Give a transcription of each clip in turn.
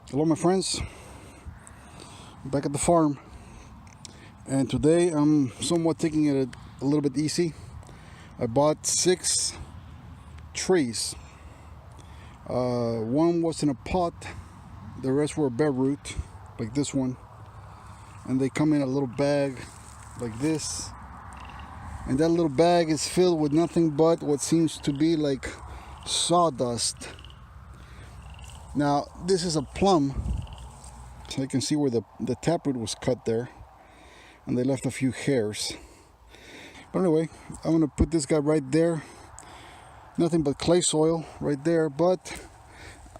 Hello my friends, back at the farm, and today I'm somewhat taking it a little bit easy. I bought 6 trees. One was in a pot, the rest were bare root, like this one, and they come in a little bag like this, and that little bag is filled with nothing but what seems to be like sawdust. Now this is a plum, so you can see where the taproot was cut there, and they left a few hairs. But anyway, I'm gonna put this guy right there. Nothing but clay soil right there, but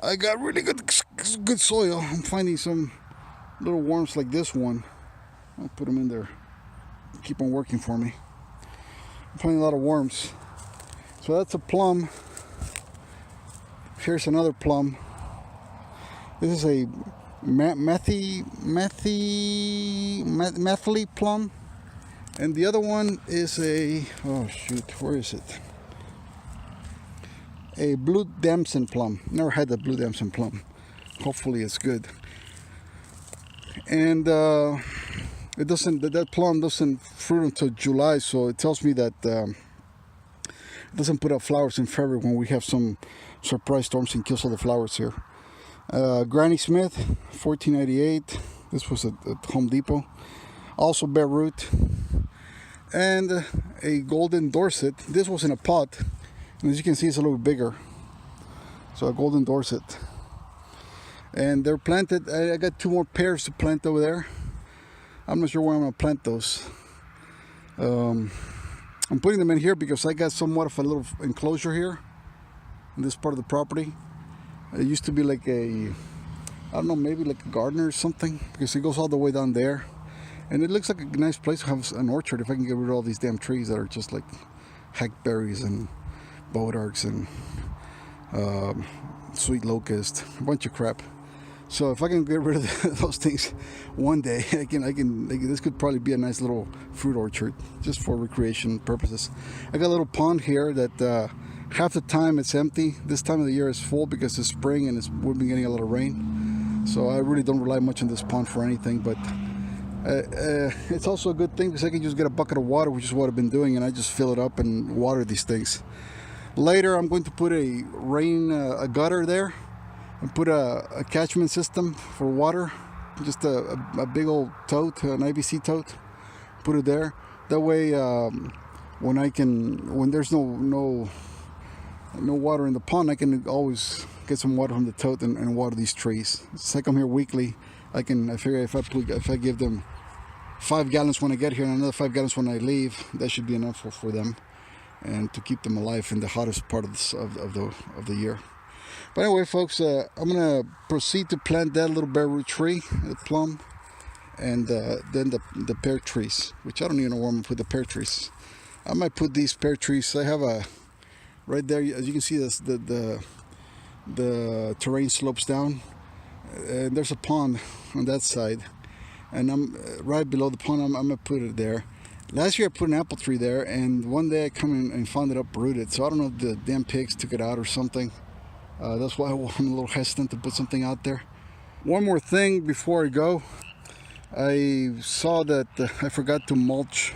I got really good soil. I'm finding some little worms like this one. I'll put them in there. Keep on working for me. I'm finding a lot of worms. So that's a plum. Here's another plum. This is a methy plum, and the other one is a, oh shoot, where is it? A blue damson plum. Never had the blue damson plum. Hopefully it's good. And that plum doesn't fruit until July, so it tells me that it doesn't put out flowers in February when we have some surprise storms and kills all the flowers here. Granny Smith, 1498. This was at Home Depot. Also bare root. And a golden Dorset. This was in a pot, and as you can see, it's a little bit bigger. So a golden Dorset. And they're planted. I got 2 more pears to plant over there. I'm not sure where I'm going to plant those. I'm putting them in here because I got somewhat of a little enclosure here in this part of the property. It used to be like I don't know, maybe like a garden or something, because it goes all the way down there. And it looks like a nice place to have an orchard if I can get rid of all these damn trees that are just like hackberries and bodarks and sweet locust, a bunch of crap. So if I can get rid of those things one day, this could probably be a nice little fruit orchard just for recreation purposes. I got a little pond here that half the time it's empty. This time of the year is full because it's spring and we've been getting a lot of rain. So I really don't rely much on this pond for anything, but it's also a good thing because I can just get a bucket of water, which is what I've been doing, and I just fill it up and water these things. Later I'm going to put a gutter there and put a catchment system for water, just a big old tote, an IBC tote, put it there. That way when there's no water in the pond, I can always get some water from the tote and water these trees. It's like I'm here weekly. I figure if I give them 5 gallons when I get here and another 5 gallons when I leave, that should be enough for them and to keep them alive in the hottest part of the year. But anyway, folks, I'm gonna proceed to plant that little bare root tree, the plum, and then the pear trees, which I don't even know where I'm gonna put the pear trees. I might put these pear trees. I have a right there, as you can see, this the terrain slopes down, and there's a pond on that side, and I'm right below the pond. I'm gonna put it there. Last year I put an apple tree there, and one day I come in and found it uprooted. So I don't know if the damn pigs took it out or something. That's why I'm a little hesitant to put something out there. One more thing before I go. I saw that I forgot to mulch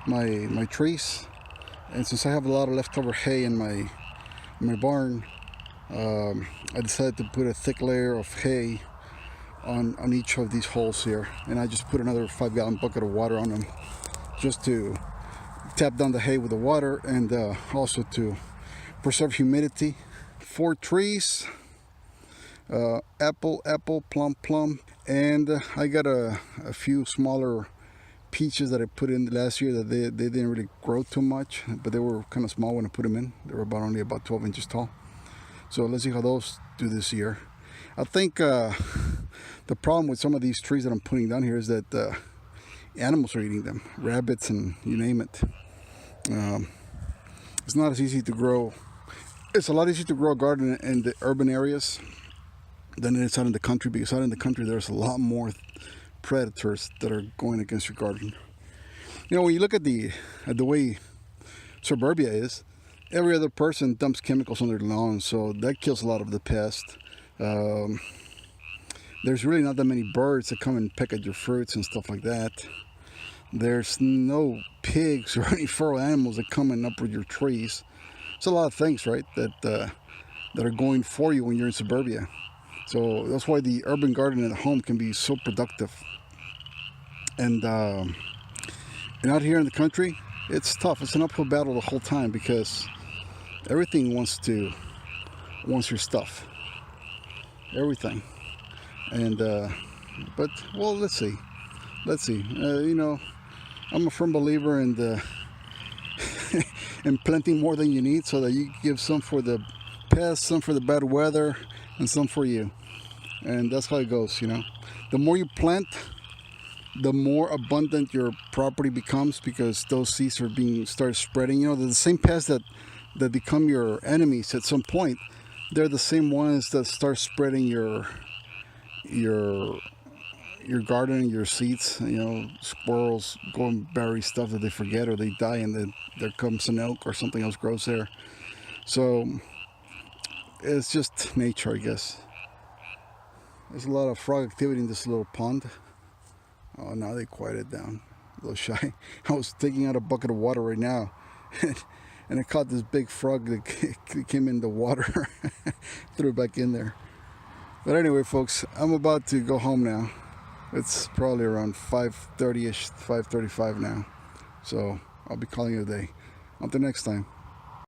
my trees, and since I have a lot of leftover hay in my barn, I decided to put a thick layer of hay on each of these holes here, and I just put another 5-gallon bucket of water on them just to tap down the hay with the water, and also to preserve humidity. 4 trees, apple, plum, and I got a few smaller peaches that I put in last year that they didn't really grow too much, but they were kind of small when I put them in. They were only about 12 inches tall. So let's see how those do this year. I think the problem with some of these trees that I'm putting down here is that animals are eating them, rabbits and you name it. It's not as easy to grow. It's a lot easier to grow a garden in the urban areas than it is out in the country, because out in the country there's a lot more predators that are going against your garden. You know, when you look at the way suburbia is, every other person dumps chemicals on their lawn, so that kills a lot of the pests. there's really not that many birds that come and peck at your fruits and stuff like that. There's no pigs or any feral animals that come and uproot your trees. It's a lot of things, right, that are going for you when you're in suburbia. So that's why the urban garden at home can be so productive. And out here in the country, it's tough. It's an uphill battle the whole time because everything wants your stuff. Everything. And but well, let's see. You know, I'm a firm believer in in planting more than you need, so that you give some for the pests, some for the bad weather, and some for you. And that's how it goes, you know. The more you plant, the more abundant your property becomes, because those seeds are start spreading. You know, the same pests that become your enemies at some point, they're the same ones that start spreading your garden and your seeds. You know, squirrels go and bury stuff that they forget, or they die, and then there comes an elk or something else grows there. So it's just nature, I guess. There's a lot of frog activity in this little pond. Oh, now they quieted down. A little shy. I was taking out a bucket of water right now, and I caught this big frog that came in the water. Threw it back in there. But anyway, folks, I'm about to go home now. It's probably around 5:30ish, 5:35 now. So I'll be calling it a day. Until next time.